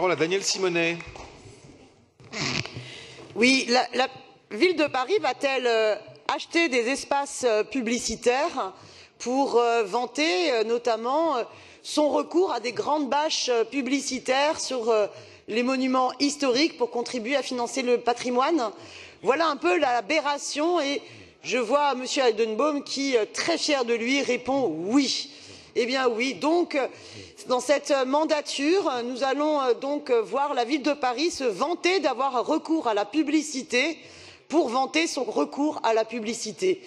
parole à Daniel Simonet. Oui, la ville de Paris va-t-elle acheter des espaces publicitaires pour vanter notamment son recours à des grandes bâches publicitaires sur les monuments historiques pour contribuer à financer le patrimoine? Voilà un peu l'aberration, et je vois M. Heidenbaum qui, très fier de lui, répond oui. Eh bien oui, donc dans cette mandature, nous allons donc voir la ville de Paris se vanter d'avoir recours à la publicité pour vanter son recours à la publicité.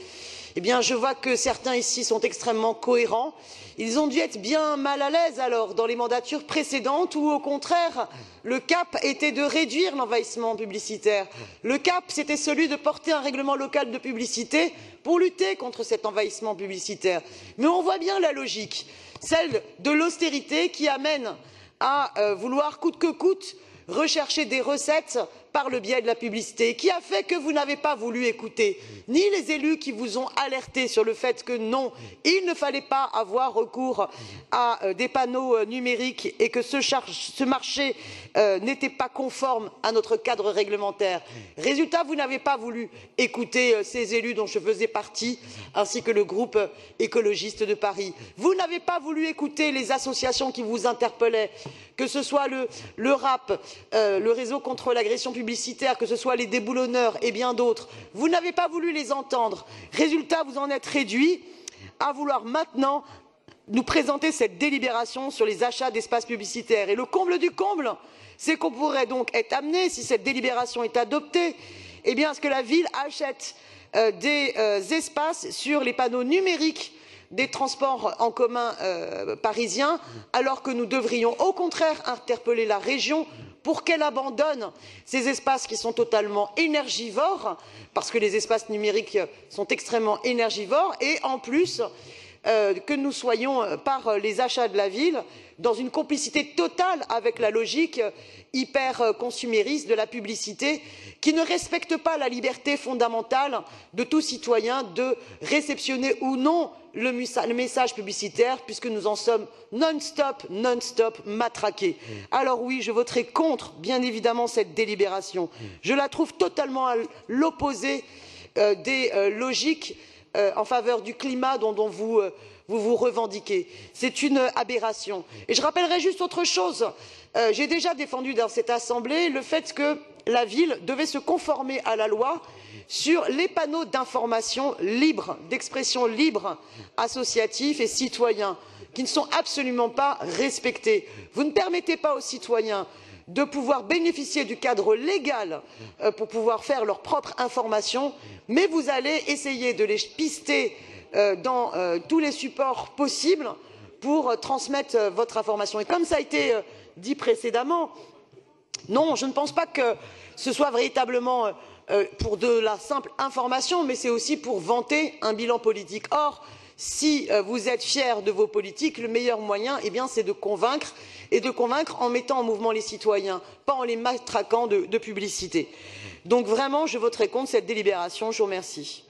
Eh bien, je vois que certains ici sont extrêmement cohérents. Ils ont dû être bien mal à l'aise alors dans les mandatures précédentes où, au contraire, le cap était de réduire l'envahissement publicitaire. Le cap, c'était celui de porter un règlement local de publicité pour lutter contre cet envahissement publicitaire. Mais on voit bien la logique, celle de l'austérité qui amène à vouloir coûte que coûte rechercher des recettes par le biais de la publicité, qui a fait que vous n'avez pas voulu écouter ni les élus qui vous ont alerté sur le fait que non, il ne fallait pas avoir recours à des panneaux numériques et que ce marché n'était pas conforme à notre cadre réglementaire. Résultat, vous n'avez pas voulu écouter ces élus dont je faisais partie, ainsi que le groupe écologiste de Paris. Vous n'avez pas voulu écouter les associations qui vous interpellaient, que ce soit le RAP, le réseau contre l'agression publicitaire, que ce soit les déboulonneurs et bien d'autres. Vous n'avez pas voulu les entendre. Résultat, vous en êtes réduits à vouloir maintenant nous présenter cette délibération sur les achats d'espaces publicitaires. Et le comble du comble, c'est qu'on pourrait donc être amené, si cette délibération est adoptée, eh bien, à ce que la ville achète des espaces sur les panneaux numériques des transports en commun parisiens, alors que nous devrions au contraire interpeller la région pour qu'elle abandonne ces espaces qui sont totalement énergivores, parce que les espaces numériques sont extrêmement énergivores, et en plus que nous soyons, par les achats de la ville, dans une complicité totale avec la logique hyper consumériste de la publicité, qui ne respecte pas la liberté fondamentale de tout citoyen de réceptionner ou non le message publicitaire, puisque nous en sommes non-stop matraqués. Alors oui, je voterai contre, bien évidemment, cette délibération. Je la trouve totalement à l'opposé des logiques en faveur du climat dont vous revendiquez. C'est une aberration. Et je rappellerai juste autre chose. J'ai déjà défendu dans cette assemblée le fait que la ville devait se conformer à la loi sur les panneaux d'information libre, d'expression libre, associatifs et citoyens, qui ne sont absolument pas respectés. Vous ne permettez pas aux citoyens de pouvoir bénéficier du cadre légal pour pouvoir faire leur propre information, mais vous allez essayer de les pister dans tous les supports possibles pour transmettre votre information. Et comme ça a été dit précédemment, non, je ne pense pas que ce soit véritablement pour de la simple information, mais c'est aussi pour vanter un bilan politique. Or, si vous êtes fiers de vos politiques, le meilleur moyen, eh bien, c'est de convaincre, et de convaincre en mettant en mouvement les citoyens, pas en les matraquant de publicité. Donc vraiment, je voterai contre cette délibération. Je vous remercie.